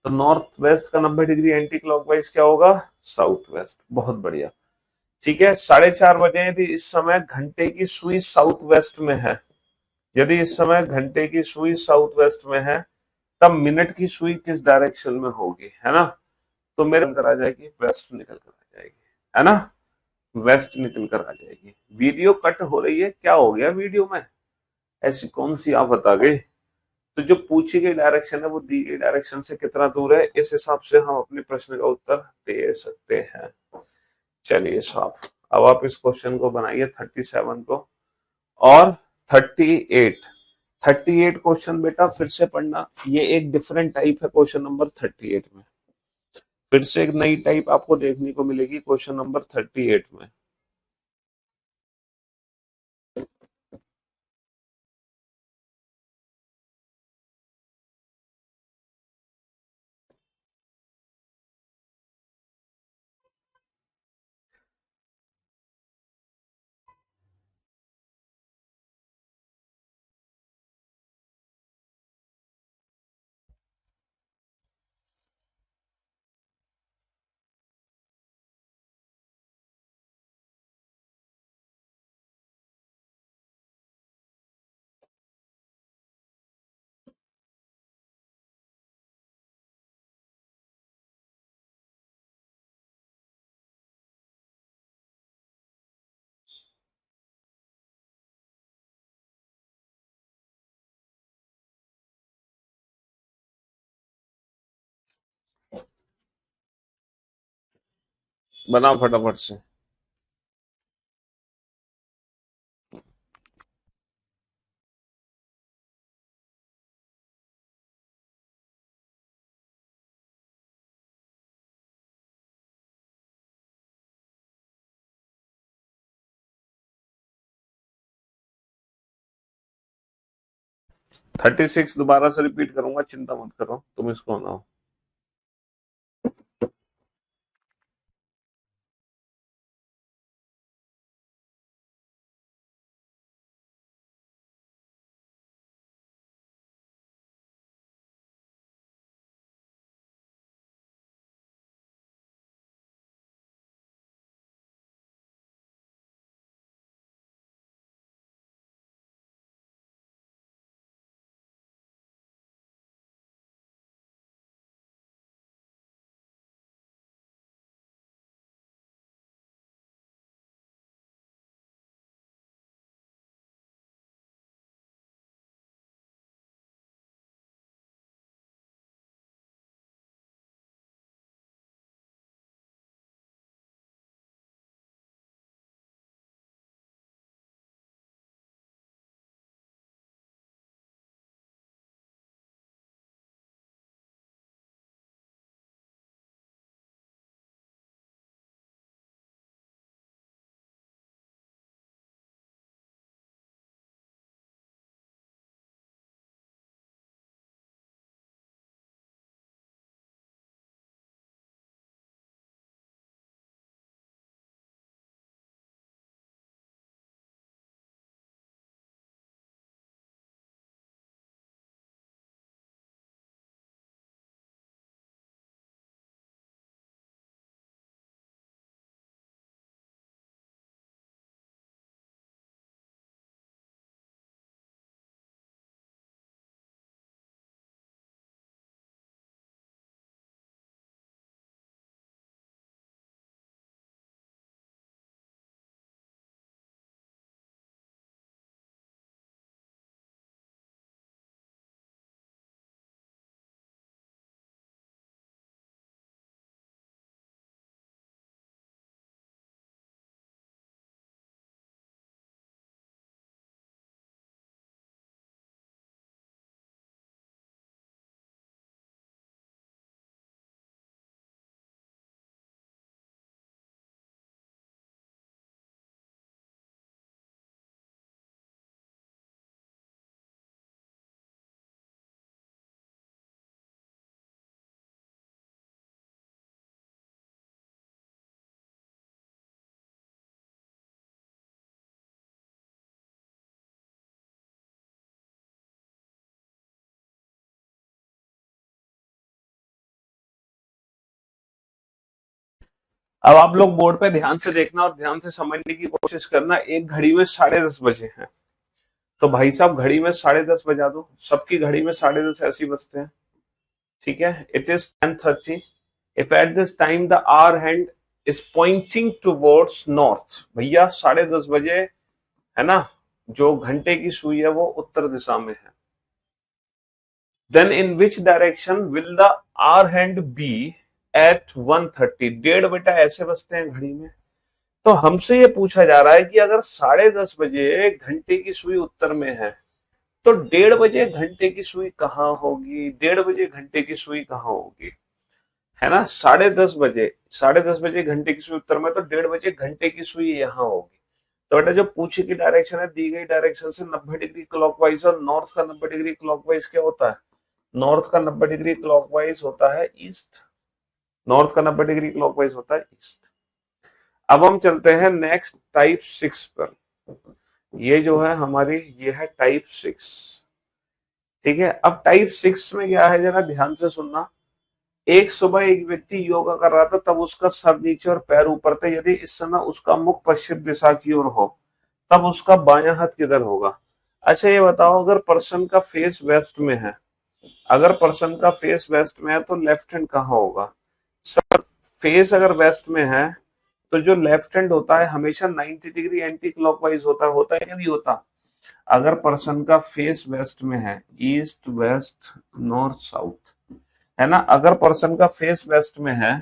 तो नॉर्थ वेस्ट का 90 डिग्री एंटी क्लॉकवाइज क्या होगा? South west. बहुत बढ़िया। ठीक है, 4:30 बजे यदि इस समय घंटे की सुई साउथ वेस्ट में है, यदि इस समय घंटे की सुई साउथ वेस्ट में है, तब मिनट की सुई किस डायरेक्शन में होगी, है ना? तो मेरे निकल कर आ जाएगी, वेस्ट निकल कर आ जाएगी, है ना? वेस्ट निकल कर आ जाएगी। वीडियो कट हो रही है, क्या हो गया वीडियो में? ऐसी कौन सी आफत आ गई? तो जो पूछी गई डायरेक्शन है वो दी गई डायरेक्शन से कितना दूर है, इस हिसाब से हम अपने प्रश्न का उत्तर दे सकते हैं। चलिए साहब, अब आप इस क्वेश्चन को बनाइए 37 को। और 38, 38 क्वेश्चन बेटा फिर से पढ़ना। ये एक डिफरेंट टाइप है क्वेश्चन नंबर 38 में। फिर से एक नई टाइप आपको देखने को मिलेगी क्वेश्चन नंबर 38 में। बनाओ फटाफट से। 36 दोबारा से रिपीट करूंगा, चिंता मत करो, तुम इसको बनाओ। अब आप लोग बोर्ड पे ध्यान से देखना और ध्यान से समझने की कोशिश करना। एक घड़ी में 10:30 बजे हैं, तो भाई साहब घड़ी में 10:30 बजा दो। सबकी घड़ी में 10:30 ऐसे ही बजते हैं, ठीक है। It is 10:30। If at this time the hour hand is pointing towards north, भैया 10:30 बजे है ना, जो घंटे की सुई है वो उत्तर दिशा में है। Then in which direction will the hour hand be at 1:30? 1:30 बेटा ऐसे बजते हैं घड़ी में। तो हमसे ये पूछा जा रहा है कि अगर 10:30 बजे घंटे की सुई उत्तर में है, तो 1:30 बजे घंटे की सुई कहाँ होगी? 1:30 बजे घंटे की सुई कहाँ होगी, है ना? 10:30 बजे, 10:30 बजे घंटे की सुई उत्तर में, तो 1:30 बजे घंटे की सुई यहाँ होगी। तो बेटा जो पूछे की डायरेक्शन है, दी गई डायरेक्शन से 90 डिग्री क्लॉकवाइज, और नॉर्थ का 90 डिग्री क्लॉकवाइज क्या होता है? नॉर्थ का 90 डिग्री क्लॉकवाइज होता है ईस्ट। नॉर्थ का 90 डिग्री क्लॉकवाइज होता है ईस्ट। अब हम चलते हैं नेक्स्ट टाइप 6 पर। ये जो है हमारी, ये है टाइप 6, ठीक है। अब टाइप 6 में क्या है, जरा ध्यान से सुनना। एक सुबह एक व्यक्ति योगा कर रहा था, तब उसका सर नीचे और पैर ऊपर थे। यदि इस समय उसका मुख पश्चिम दिशा की ओर हो, तब उसका बायां हाथ किधर होगा? अच्छा ये बताओ, अगर पर्सन का फेस वेस्ट में है, अगर पर्सन का फेस वेस्ट में है तो लेफ्ट हैंड कहाँ होगा? सर फेस अगर वेस्ट में है, तो जो लेफ्ट हैंड होता है हमेशा 90 डिग्री एंटी क्लॉकवाइज होता है या नहीं होता? अगर पर्सन का फेस वेस्ट में है, ईस्ट वेस्ट नॉर्थ साउथ, है ना, अगर पर्सन का फेस वेस्ट में है,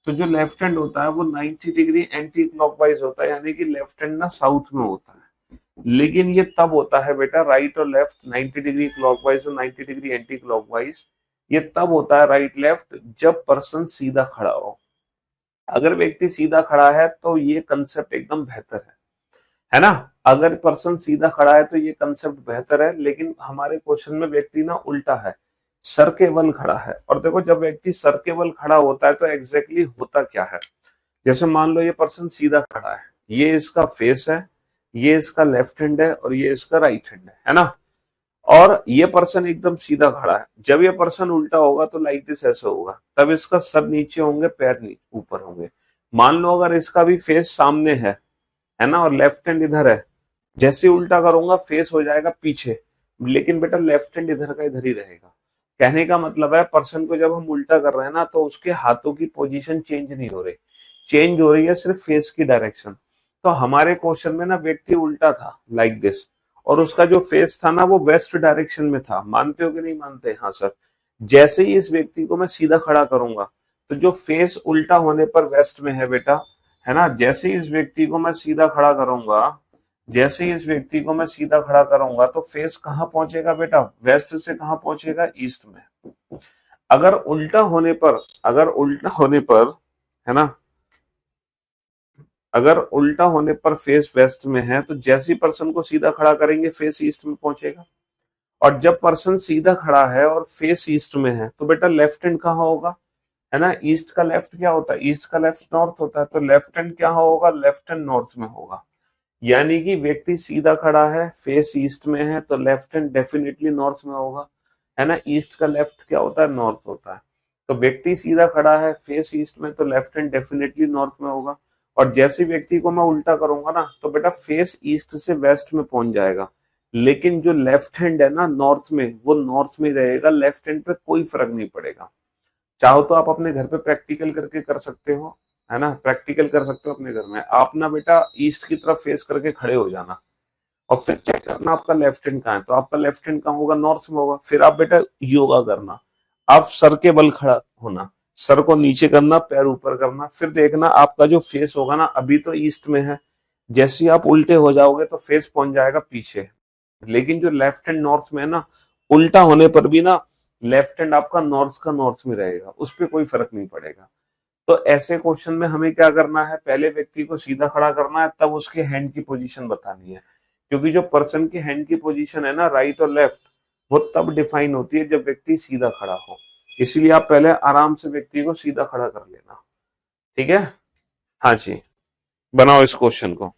तो जो लेफ्ट हैंड होता है वो 90 डिग्री एंटी क्लॉकवाइज होता है, यानी कि लेफ्ट हैंड ना साउथ में होता है। लेकिन ये तब होता है बेटा, राइट और लेफ्ट 90 डिग्री क्लॉकवाइज और 90 डिग्री एंटी क्लॉकवाइज, ये तब होता है राइट लेफ्ट जब पर्सन सीधा खड़ा हो। अगर व्यक्ति सीधा खड़ा है तो ये कंसेप्ट एकदम बेहतर है ना? अगर पर्सन सीधा खड़ा है तो ये कंसेप्ट बेहतर है, लेकिन हमारे क्वेश्चन में व्यक्ति ना उल्टा है, सर के बल खड़ा है। और देखो जब व्यक्ति सर के बल खड़ा होता है तो एग्जैक्टली होता क्या है? जैसे मान लो ये पर्सन सीधा खड़ा है, ये इसका फेस है, ये इसका लेफ्ट हैंड है और ये इसका राइट हैंड है ना? और ये पर्सन एकदम सीधा खड़ा है। जब ये पर्सन उल्टा होगा तो लाइक दिस ऐसे होगा, तब इसका सर नीचे होंगे, पैर नीचे ऊपर होंगे। मान लो अगर इसका भी फेस सामने है ना, और लेफ्ट हैंड इधर है, जैसे उल्टा करूंगा फेस हो जाएगा पीछे, लेकिन बेटा लेफ्ट हैंड इधर का इधर ही रहेगा। कहने का मतलब है पर्सन को जब हम उल्टा कर रहे हैं ना, तो उसके हाथों की पोजीशन चेंज नहीं हो रही, चेंज हो रही है सिर्फ फेस की डायरेक्शन। तो हमारे क्वेश्चन में ना व्यक्ति उल्टा था लाइक दिस, और उसका जो फेस था ना वो वेस्ट डायरेक्शन में था। मानते हो कि नहीं मानते? हाँ सर। जैसे ही इस व्यक्ति को मैं सीधा खड़ा करूंगा, तो जो फेस उल्टा होने पर वेस्ट में है बेटा, है ना, जैसे ही इस व्यक्ति को मैं सीधा खड़ा करूंगा, जैसे ही इस व्यक्ति को मैं सीधा खड़ा करूंगा, तो फेस कहाँ पहुंचेगा बेटा? वेस्ट से कहाँ पहुंचेगा? ईस्ट में। अगर उल्टा होने पर, अगर उल्टा होने पर, है ना, अगर उल्टा होने पर फेस वेस्ट में है, तो जैसे ही पर्सन को सीधा खड़ा करेंगे फेस ईस्ट में पहुंचेगा। और जब पर्सन सीधा खड़ा है और फेस ईस्ट में है, तो बेटा लेफ्ट हैंड कहाँ होगा? है ना, ईस्ट का लेफ्ट क्या होता है? ईस्ट का लेफ्ट नॉर्थ होता है, तो लेफ्ट हैंड क्या होगा? लेफ्ट हैंड नॉर्थ में होगा। यानी कि व्यक्ति सीधा खड़ा है, फेस ईस्ट में है, तो लेफ्ट हैंड डेफिनेटली नॉर्थ में होगा, है ना। ईस्ट का लेफ्ट क्या होता है? नॉर्थ होता है। तो व्यक्ति सीधा खड़ा है फेस ईस्ट में, तो लेफ्ट हैंड डेफिनेटली नॉर्थ में होगा। और जैसे व्यक्ति को मैं उल्टा करूंगा ना, तो बेटा फेस ईस्ट से वेस्ट में पहुंच जाएगा, लेकिन जो लेफ्ट हैंड है ना नॉर्थ में, वो नॉर्थ में रहेगा, लेफ्ट हैंड पे कोई फर्क नहीं पड़ेगा। चाहो तो आप अपने घर पे प्रैक्टिकल करके कर सकते हो, है ना, प्रैक्टिकल कर सकते हो अपने घर में। आप ना बेटा ईस्ट की तरफ फेस करके खड़े हो जाना, और फिर चेक करना आपका लेफ्ट हैंड कहाँ है। तो आपका लेफ्ट हैंड कहाँ होगा? नॉर्थ में होगा। फिर आप बेटा योगा करना, आप सर के बल खड़ा होना, सर को नीचे करना, पैर ऊपर करना, फिर देखना आपका जो फेस होगा ना, अभी तो ईस्ट में है, जैसे ही आप उल्टे हो जाओगे तो फेस पहुंच जाएगा पीछे। लेकिन जो लेफ्ट हैंड नॉर्थ में है ना, उल्टा होने पर भी ना लेफ्ट हैंड आपका नॉर्थ का नॉर्थ में रहेगा, उस पर कोई फर्क नहीं पड़ेगा। तो ऐसे क्वेश्चन में हमें क्या करना है? पहले व्यक्ति को सीधा खड़ा करना है, तब उसके हैंड की पोजीशन बतानी है। क्योंकि जो पर्सन की हैंड की पोजीशन है ना, राइट और लेफ्ट, वो तब डिफाइन होती है जब व्यक्ति सीधा खड़ा हो। इसीलिए आप पहले आराम से व्यक्ति को सीधा खड़ा कर लेना, ठीक है। हाँ जी, बनाओ इस क्वेश्चन को।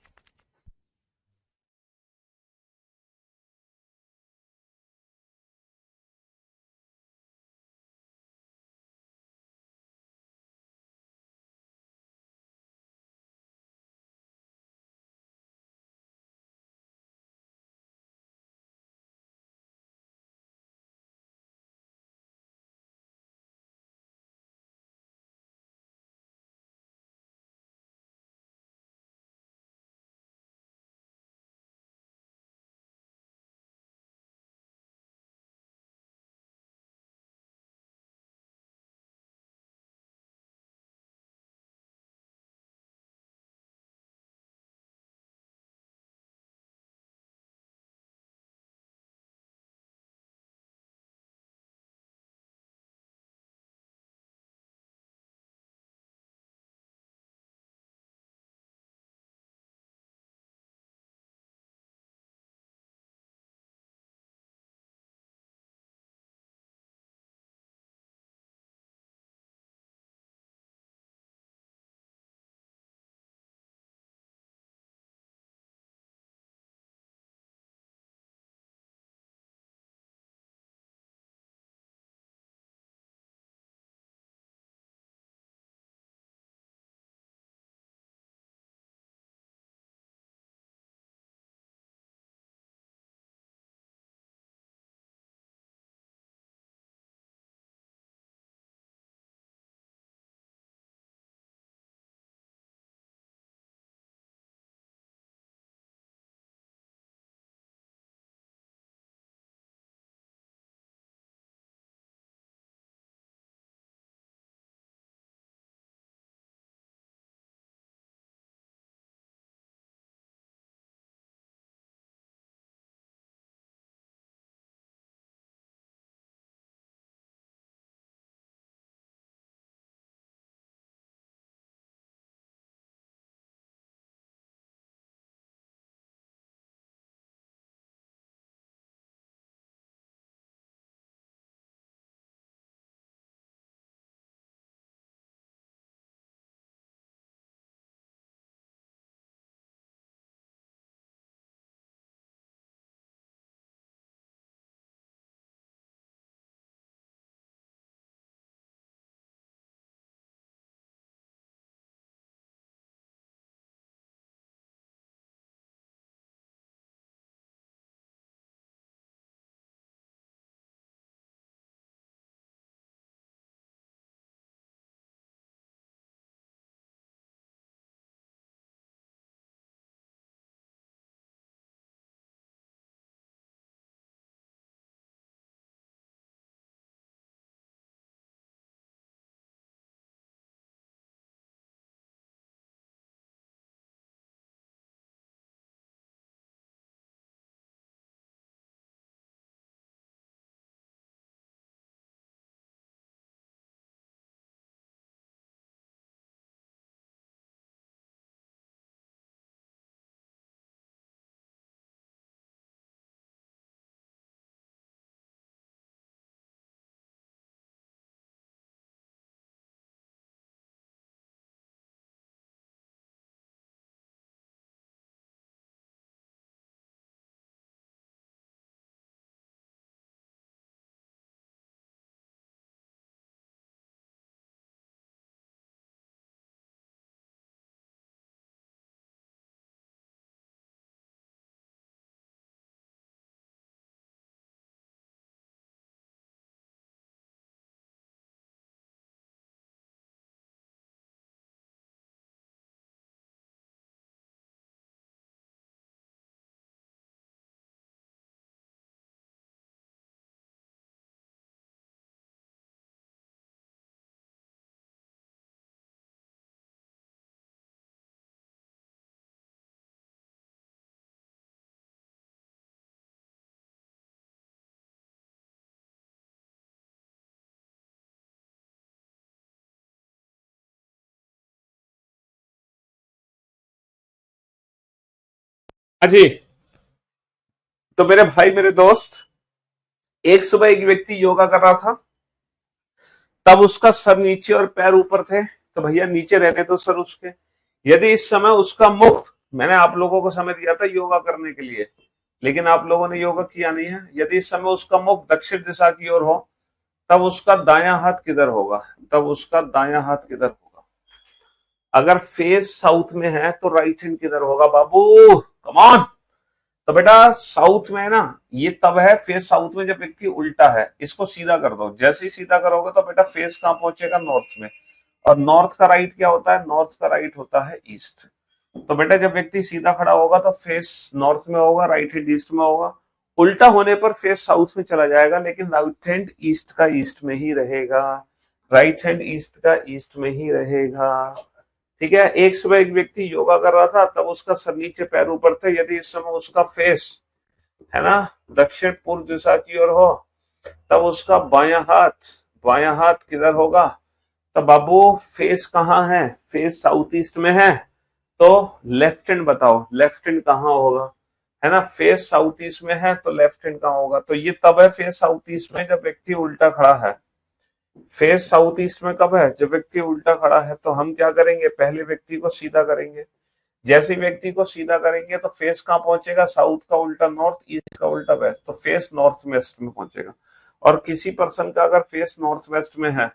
अजी, तो मेरे भाई मेरे दोस्त, एक सुबह एक व्यक्ति योगा कर रहा था। तब उसका सर नीचे और पैर ऊपर थे। तो भैया नीचे रहने तो सर उसके। यदि इस समय उसका मुख, मैंने आप लोगों को समय दिया था योगा करने के लिए, लेकिन आप लोगों ने योगा किया नहीं है। यदि इस समय उसका मुख दक्षिण दिशा की ओर हो, तब उसका दायां हाथ किधर होगा? तब उसका दायां हाथ किधर होगा? अगर फेस साउथ में है तो राइट हैंड किधर होगा बाबू? कमान। तो बेटा साउथ में है ना, ये तब है फेस साउथ में जब व्यक्ति उल्टा है। इसको सीधा कर दो। जैसे ही सीधा करोगे तो बेटा फेस कहां पहुंचेगा? नॉर्थ में। और नॉर्थ का राइट क्या होता है? नॉर्थ का राइट होता है ईस्ट। तो बेटा जब व्यक्ति सीधा खड़ा होगा तो फेस नॉर्थ में होगा, राइट हैंड ईस्ट में होगा। उल्टा होने पर फेस साउथ में चला जाएगा, लेकिन राइट हैंड ईस्ट का ईस्ट में ही रहेगा। राइट हैंड ईस्ट का ईस्ट में ही रहेगा। ठीक है। एक सुबह एक व्यक्ति योगा कर रहा था, तब उसका सर नीचे पैर ऊपर थे। यदि इस समय उसका फेस है ना दक्षिण पूर्व दिशा की ओर हो, तब उसका बायां हाथ किधर होगा? तो बाबू फेस कहाँ है? फेस साउथ ईस्ट में है। तो लेफ्ट हैंड बताओ, लेफ्ट हैंड कहाँ होगा? है ना, फेस साउथ ईस्ट में है तो लेफ्ट हैंड कहाँ होगा? तो ये तब है फेस साउथ ईस्ट में जब व्यक्ति उल्टा खड़ा है। फेस साउथ ईस्ट में कब है? जब व्यक्ति उल्टा खड़ा है। तो हम क्या करेंगे? पहले व्यक्ति को सीधा करेंगे। जैसे ही व्यक्ति को सीधा करेंगे तो फेस कहाँ पहुंचेगा? साउथ का उल्टा नॉर्थ, ईस्ट का उल्टा वेस्ट। तो फेस नॉर्थ वेस्ट में पहुंचेगा। और किसी पर्सन का अगर फेस नॉर्थ वेस्ट में है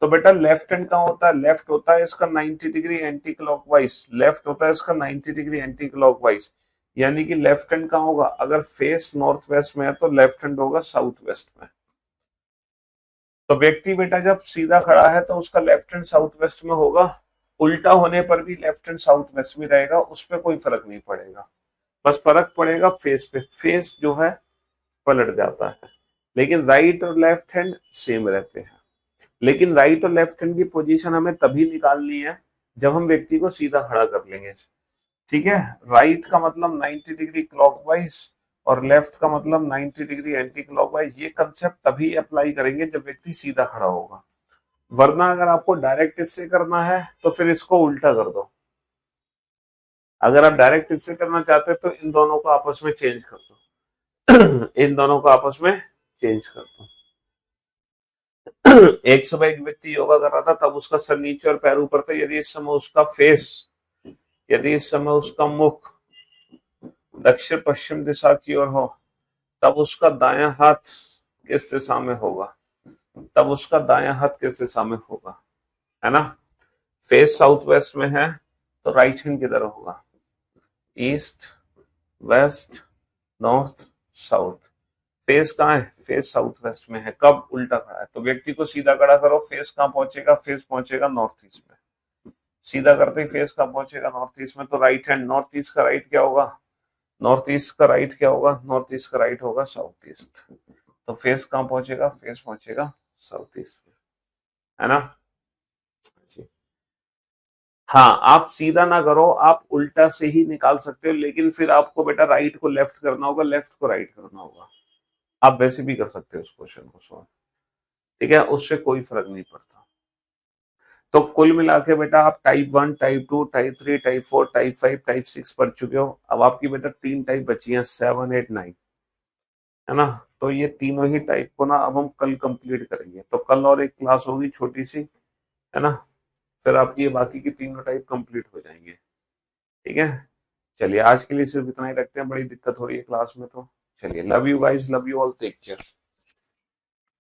तो बेटा लेफ्ट हैंड कहाँ होता है? लेफ्ट होता है इसका 90 डिग्री एंटी क्लॉकवाइज। लेफ्ट होता है इसका 90 डिग्री एंटी क्लॉकवाइज। यानी कि लेफ्ट हैंड कहाँ होगा? अगर फेस नॉर्थ वेस्ट में है तो लेफ्ट हैंड होगा साउथ वेस्ट में। तो व्यक्ति बेटा जब सीधा खड़ा है तो उसका लेफ्ट हैंड साउथ वेस्ट में होगा। उल्टा होने पर भी लेफ्ट हैंड साउथ वेस्ट में रहेगा, उस पर कोई फर्क नहीं पड़ेगा। बस फर्क पड़ेगा फेस पे। फेस जो है पलट जाता है, लेकिन राइट और लेफ्ट हैंड सेम रहते हैं। लेकिन राइट और लेफ्ट हैंड की पोजीशन हमें तभी निकालनी है जब हम व्यक्ति को सीधा खड़ा कर लेंगे। ठीक है। राइट का मतलब 90 डिग्री क्लॉकवाइज और लेफ्ट का मतलब 90 डिग्री एंटी क्लॉकवाइज। ये कंसेप्ट तभी अप्लाई करेंगे जब व्यक्ति सीधा खड़ा होगा। वरना अगर आपको डायरेक्ट इससे करना है तो फिर इसको उल्टा कर दो। अगर आप डायरेक्ट इससे करना चाहते हो तो इन दोनों को आपस में चेंज कर दो। इन दोनों को आपस में चेंज कर दो। एक सुबह एक व्यक्ति योगा कर रहा था, तब उसका सर नीचे और पैर ऊपर थे। यदि इस समय उसका मुख दक्षिण पश्चिम दिशा की ओर हो, तब उसका दायां हाथ किस दिशा में होगा? तब उसका दायां हाथ किस दिशा में होगा? है ना, फेस साउथ वेस्ट में है तो राइट हैंड किधर होगा? East, west, north, south. Face कहाँ है? फेस साउथ वेस्ट में है। कब? उल्टा खड़ा है। तो व्यक्ति को सीधा खड़ा करो, फेस कहाँ पहुंचेगा? फेस पहुंचेगा नॉर्थ ईस्ट में। सीधा करते ही फेस कहाँ पहुंचेगा? नॉर्थ ईस्ट में। तो राइट हैंड, नॉर्थ ईस्ट का राइट क्या होगा? नॉर्थ ईस्ट का राइट क्या होगा? नॉर्थ ईस्ट का राइट होगा साउथ ईस्ट। तो फेस कहाँ पहुंचेगा? फेस पहुंचेगा साउथ ईस्ट में। है ना जी। हाँ, आप सीधा ना करो, आप उल्टा से ही निकाल सकते हो, लेकिन फिर आपको बेटा राइट को लेफ्ट करना होगा, लेफ्ट को राइट करना होगा। आप वैसे भी कर सकते हो उस क्वेश्चन को सॉल्व। ठीक है, उससे कोई फर्क नहीं पड़ता। तो कुल मिला के बेटा आप type 1, type 2, type 3, type 4, type 5, type 6 पढ़ चुके हो। अब आपकी बेटा 3 टाइप बची हैं, 7, 8, 9। है ना, तो ये तीनों ही टाइप को ना अब हम कल कंप्लीट करेंगे। तो कल और एक क्लास होगी छोटी सी, है ना, फिर आपकी ये बाकी की तीनों टाइप कंप्लीट हो जाएंगे। ठीक है, चलिए आज के लिए सिर्फ इतना ही रखते हैं, बड़ी दिक्कत हो रही है क्लास में। तो चलिए, love you guys, love you all, take care.